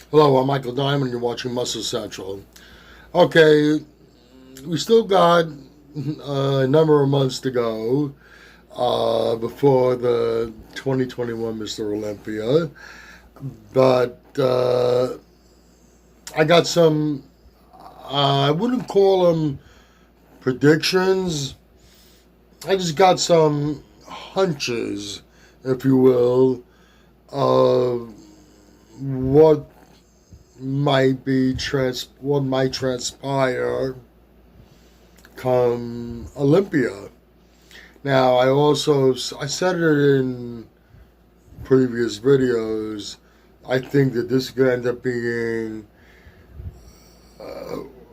Hello, I'm Michael Diamond. You're watching Muscle Central. Okay, we still got a number of months to go before the 2021 Mr. Olympia, but I got some. I wouldn't call them predictions. I just got some hunches, if you will, of what what might transpire come Olympia. Now, I said it in previous videos. I think that this could end up being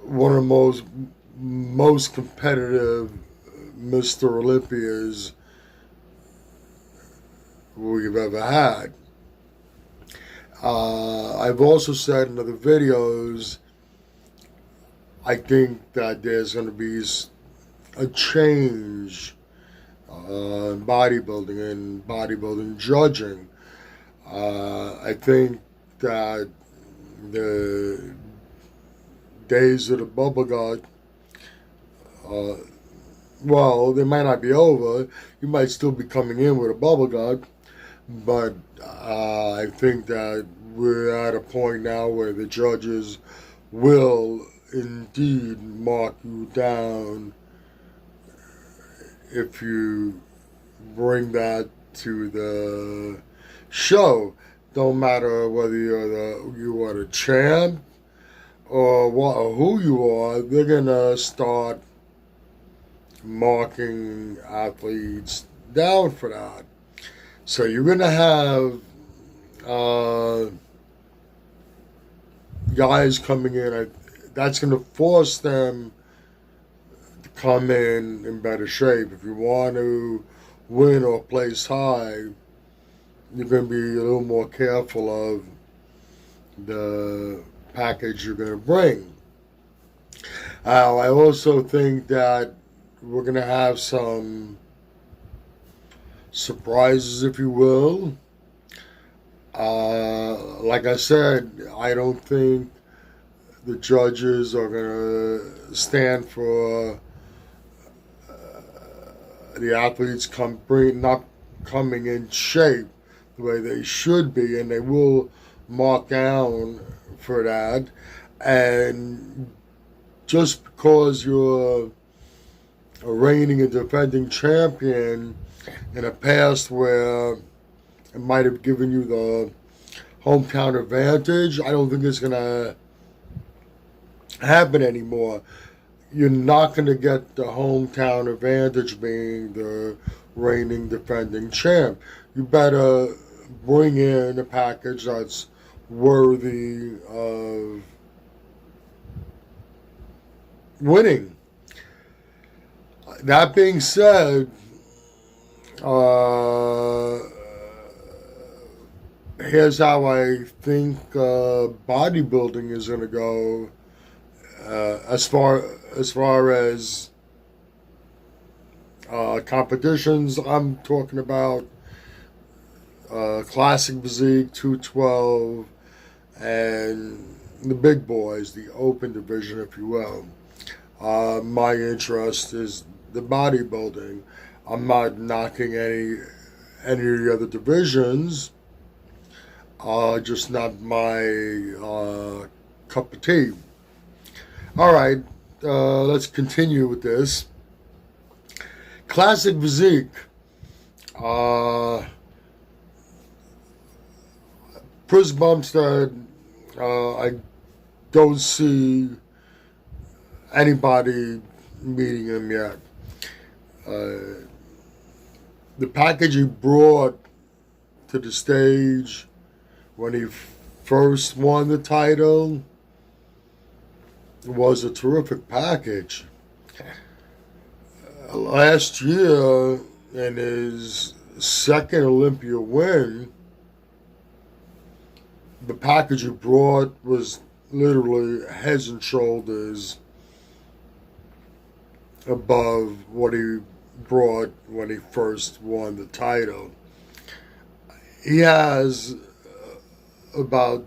one of the most competitive Mr. Olympias we've ever had. I've also said in other videos, I think that there's going to be a change in bodybuilding and bodybuilding judging. I think that the days of the bubble gut, well, they might not be over. You might still be coming in with a bubble gut, but I think that we're at a point now where the judges will indeed mark you down if you bring that to the show. Don't matter whether you are the champ or who you are. They're gonna start marking athletes down for that. So you're gonna have guys coming in. That's gonna force them to come in better shape. If you want to win or place high, you're going to be a little more careful of the package you're going to bring. I also think that we're going to have some surprises, if you will. Like I said, I don't think the judges are going to stand for the athletes not coming in shape the way they should be, and they will mark down for that. And just because you're a reigning and defending champion in a past where it might have given you the hometown advantage, I don't think it's going to happen anymore. You're not going to get the hometown advantage being the reigning defending champ. You better bring in a package that's worthy of winning. That being said, here's how I think bodybuilding is going to go as far as competitions. I'm talking about classic physique, 212, and the big boys, the open division, if you will. My interest is the bodybuilding. I'm not knocking any of the other divisions. Just not my cup of tea. All right, let's continue with this. Classic physique. Chris Bumstead, I don't see anybody meeting him yet. The package he brought to the stage when he first won the title was a terrific package. Last year, in his second Olympia win, the package he brought was literally heads and shoulders above what he brought when he first won the title. He has about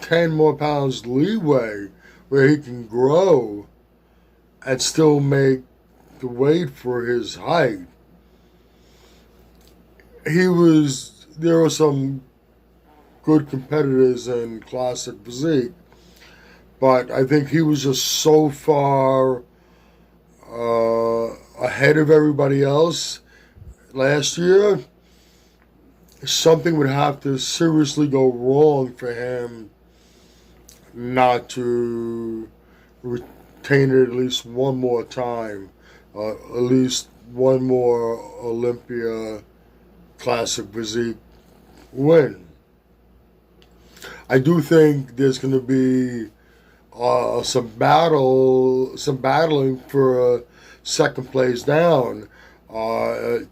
10 more pounds leeway where he can grow and still make the weight for his height. There were some good competitors in classic physique, but I think he was just so far ahead of everybody else last year. Something would have to seriously go wrong for him not to retain it at least one more time, at least one more Olympia classic physique win. I do think there's going to be some battling for second place down. You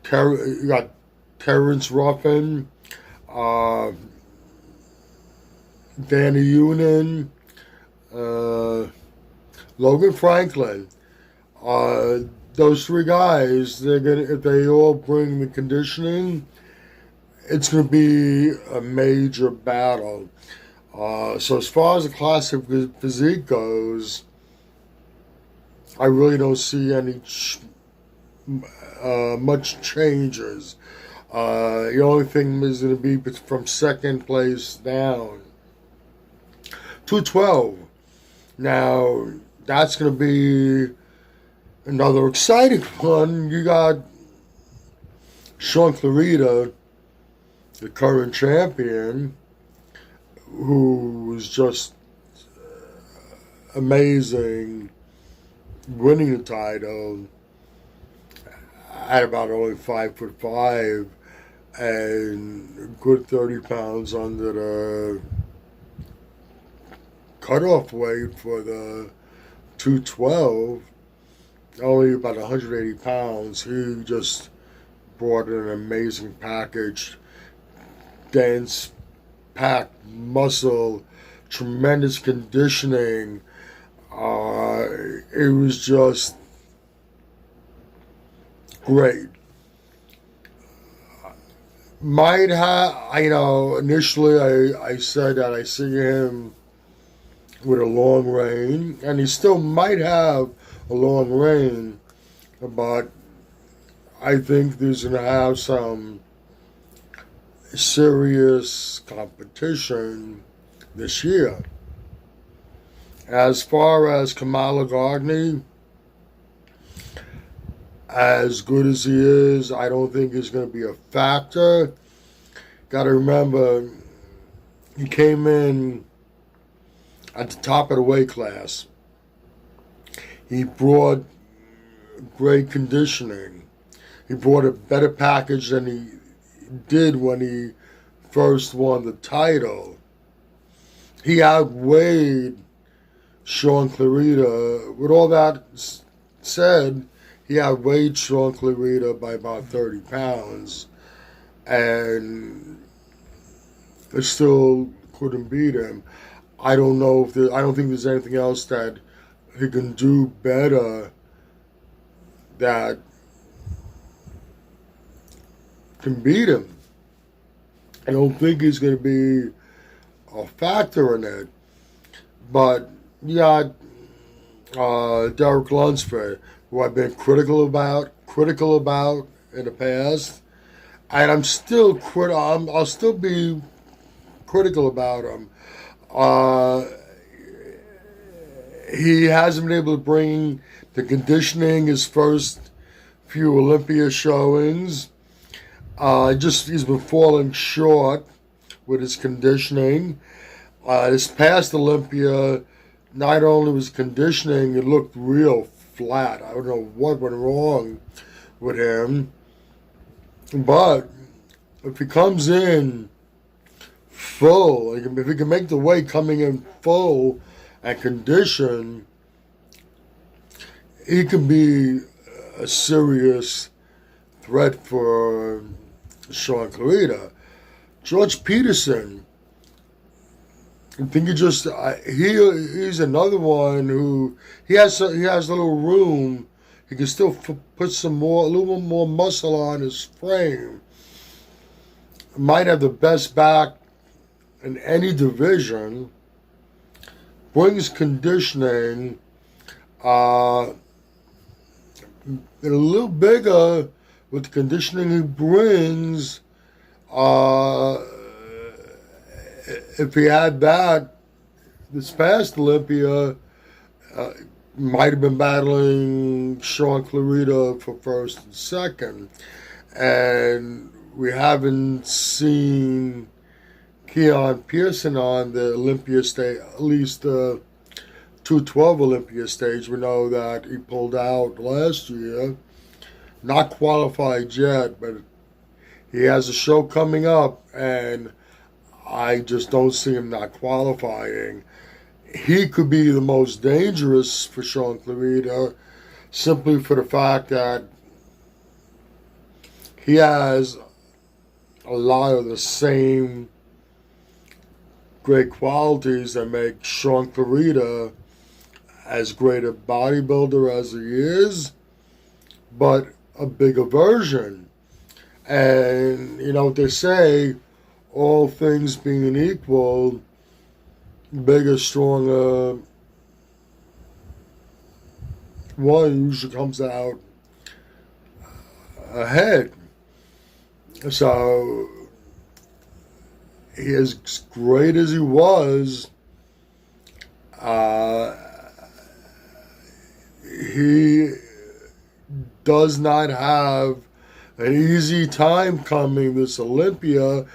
got Terrence Ruffin, Danny Unin, Logan Franklin. Those three guys, if they all bring the conditioning, it's going to be a major battle. So as far as the classic physique goes, I really don't see any much changes. The only thing is going to be from second place down. 212. Now, that's going to be another exciting one. You got Sean Clarita, the current champion, who was just amazing, winning the title at about only 5'5" and a good 30 pounds under the cutoff weight for the 212, only about 180 pounds. He just brought an amazing package, dense, packed muscle, tremendous conditioning. It was just great. Might have, initially I said that I see him with a long reign, and he still might have a long reign, but I think there's going to have some serious competition this year. As far as Kamala Gardner, as good as he is, I don't think he's going to be a factor. Got to remember, he came in at the top of the weight class. He brought great conditioning. He brought a better package than he did when he first won the title. He outweighed Sean Clarita. With all that said, he outweighed Sean Clarita by about 30 pounds, and I still couldn't beat him. I don't think there's anything else that he can do better that can beat him. I don't think he's going to be a factor in it. But you got Derek Lunsford, who I've been critical about in the past, and I'll still be critical about him. He hasn't been able to bring the conditioning his first few Olympia showings. He's been falling short with his conditioning. This past Olympia, not only was conditioning, it looked real flat. I don't know what went wrong with him. But if he comes in full, if he can make the weight coming in full and condition, he can be a serious threat for Sean Clarita. George Peterson, I think he's another one who he has a little room. He can still put a little more muscle on his frame. Might have the best back in any division. brings conditioning a little bigger with the conditioning he brings. If he had that this past Olympia, might have been battling Sean Clarita for first and second. And we haven't seen Keon Pearson on the Olympia stage, at least the 212 Olympia stage. We know that he pulled out last year. Not qualified yet, but he has a show coming up, and I just don't see him not qualifying. He could be the most dangerous for Sean Clarita simply for the fact that he has a lot of the same great qualities that make Sean Clarita as great a bodybuilder as he is, but a bigger version. And you know what they say, all things being equal, bigger, stronger one usually comes out ahead. So, as great as he was, he does not have an easy time coming this Olympia.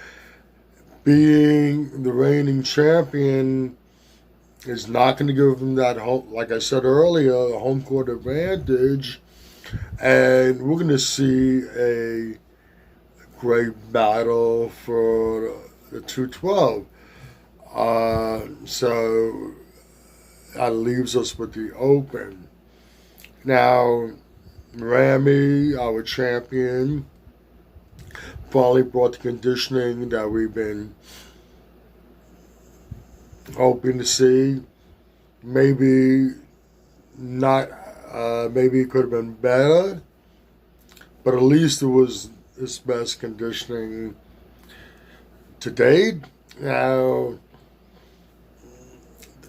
Being the reigning champion is not going to give him that home, like I said earlier, a home court advantage. And we're going to see a great battle for the 212. So that leaves us with the Open. Now, Ramy, our champion, finally brought the conditioning that we've been hoping to see. Maybe not, maybe it could have been better, but at least it was his best conditioning to date. Now,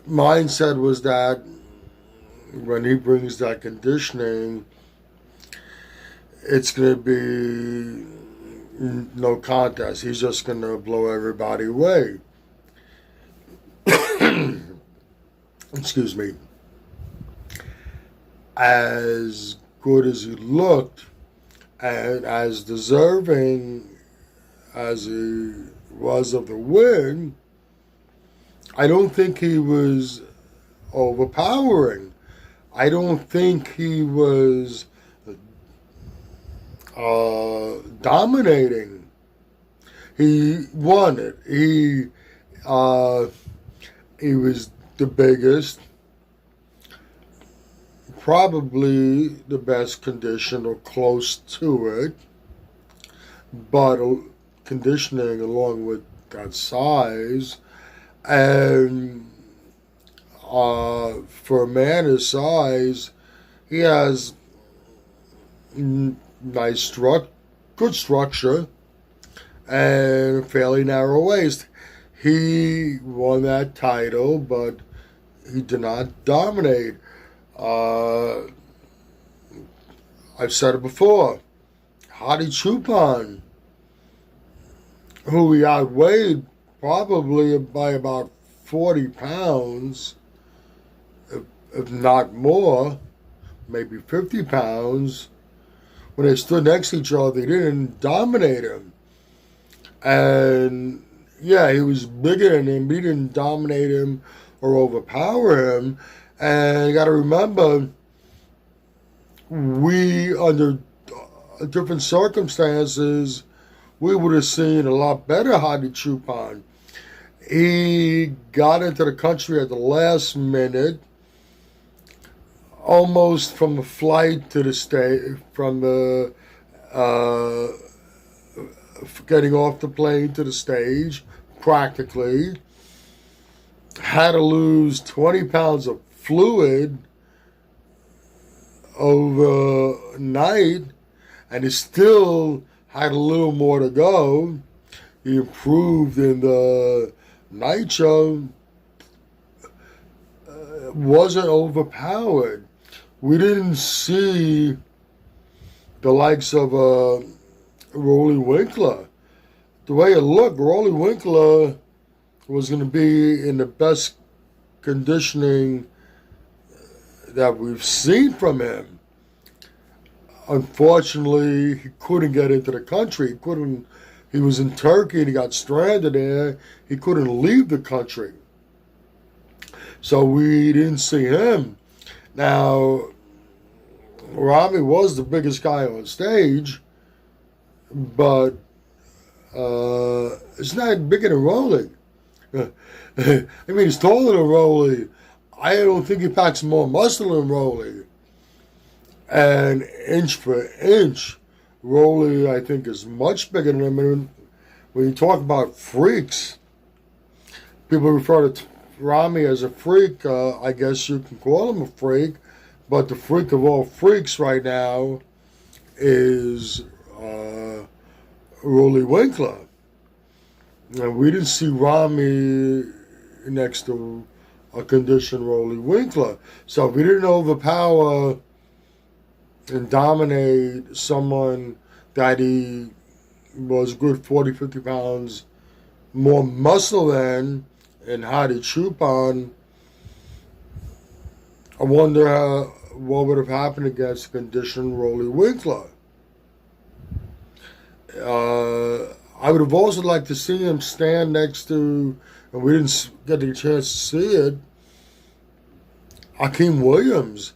mindset was that when he brings that conditioning, it's going to be no contest. He's just going to blow everybody away. Excuse me. As good as he looked and as deserving as he was of the win, I don't think he was overpowering. I don't think he was dominating. He won it. He was the biggest, probably the best conditioned or close to it, but conditioning along with that size, and for a man his size, he has nice good structure and a fairly narrow waist. He won that title, but he did not dominate. I've said it before. Hadi Choopan, who he outweighed probably by about 40 pounds, if not more, maybe 50 pounds, when they stood next to each other, they didn't dominate him. And yeah, he was bigger than him, but he didn't dominate him or overpower him. And you got to remember, we, under different circumstances, we would have seen a lot better Hadi Choopan. He got into the country at the last minute, almost from the flight to the stage, from the getting off the plane to the stage, practically. Had to lose 20 pounds of fluid overnight, and he still had a little more to go. He improved in the night show wasn't overpowered. We didn't see the likes of Rolly Winkler. The way it looked, Rolly Winkler was going to be in the best conditioning that we've seen from him. Unfortunately, he couldn't get into the country. He was in Turkey and he got stranded there. He couldn't leave the country. So we didn't see him. Now, Rami was the biggest guy on stage, but it's not bigger than Rolly. I mean, he's taller than Rolly. I don't think he packs more muscle than Rolly. And inch for inch, Rolly, I think, is much bigger than him. And when you talk about freaks, people refer to Rami as a freak. I guess you can call him a freak. But the freak of all freaks right now is Rolly Winkler. And we didn't see Rami next to a conditioned Rolly Winkler. So if we didn't overpower and dominate someone that he was good 40, 50 pounds more muscle than and Hadi Chupan, I wonder what would have happened against conditioned Rolly Winkler. I would have also liked to see him stand next to, and we didn't get the chance to see it, Hakeem Williams,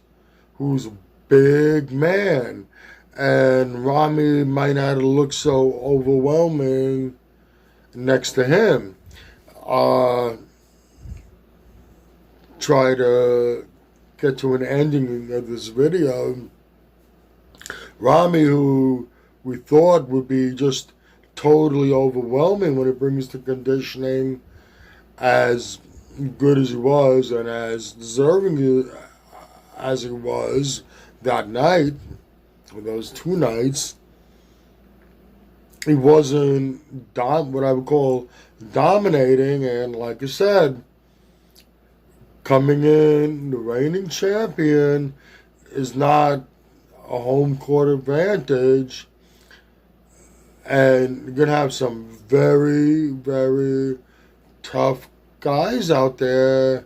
who's a big man. And Rami might not have looked so overwhelming next to him. Try to get to an ending of this video. Rami, who we thought would be just totally overwhelming when it brings to conditioning, as good as he was and as deserving as he was that night, or those 2 nights, he wasn't what I would call dominating. And like I said, coming in, the reigning champion is not a home court advantage. And you're going to have some very, very tough guys out there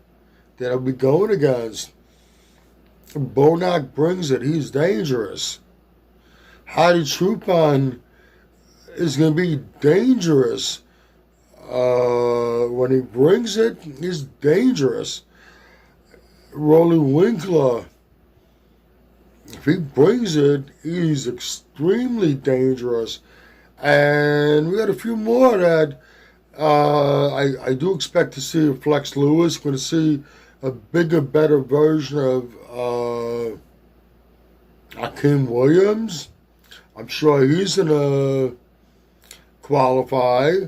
that I'll be going against. Bonac brings it. He's dangerous. Hadi Chupan is going to be dangerous. When he brings it, he's dangerous. Rolly Winkler, if he brings it, he's extremely dangerous. And we got a few more that I do expect to see. Flex Lewis, going to see a bigger, better version of Hakeem Williams. I'm sure he's going to qualify.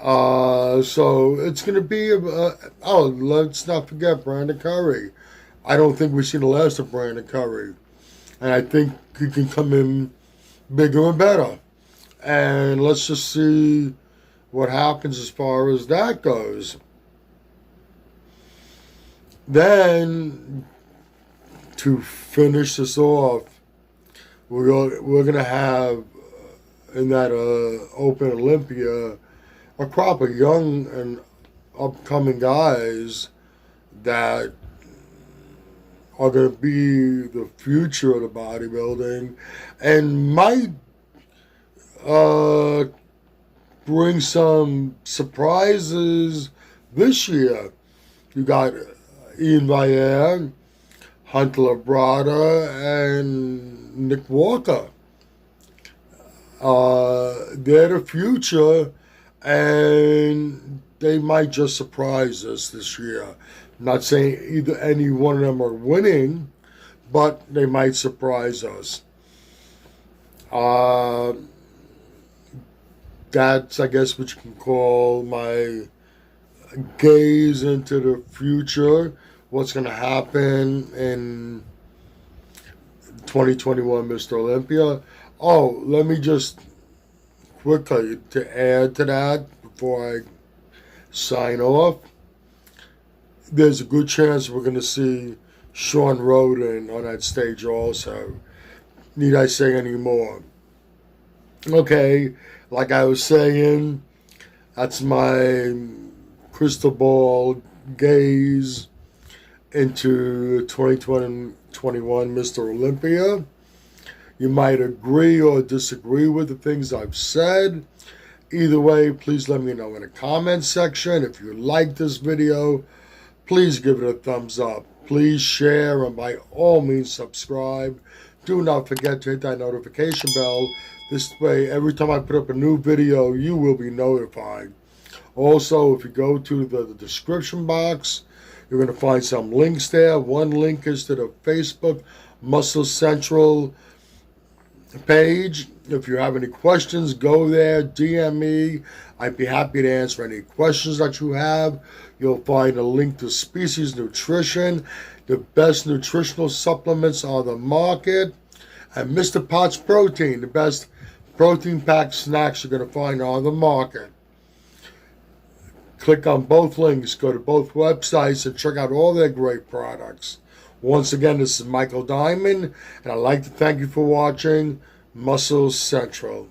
So it's going to be, let's not forget Brandon Curry. I don't think we've seen the last of Brandon Curry. And I think he can come in bigger and better. And let's just see what happens as far as that goes. Then, to finish this off, we're going to have in that Open Olympia a crop of young and upcoming guys that are going to be the future of the bodybuilding and might bring some surprises this year. You got Ian Valle, Hunter Labrada, and Nick Walker. They're the future, and they might just surprise us this year. I'm not saying either any one of them are winning, but they might surprise us. That's, I guess, what you can call my gaze into the future. What's going to happen in 2021 Mr. Olympia. Oh, let me just quickly to add to that before I sign off. there's a good chance we're going to see Sean Roden on that stage also. Need I say any more? Okay, like I was saying, that's my crystal ball gaze into 2021 Mr. Olympia. You might agree or disagree with the things I've said. Either way, please let me know in the comment section. If you like this video, please give it a thumbs up. Please share, and by all means subscribe. Do not forget to hit that notification bell. This way, every time I put up a new video, you will be notified. Also, if you go to the description box, you're going to find some links there. One link is to the Facebook Muscle Central page. If you have any questions, go there, DM me. I'd be happy to answer any questions that you have. You'll find a link to Species Nutrition. The best nutritional supplements on the market. And Mr. Potts Protein, the best protein-packed snacks you're going to find on the market. Click on both links, go to both websites, and check out all their great products. Once again, this is Michael Diamond, and I'd like to thank you for watching Muscle Central.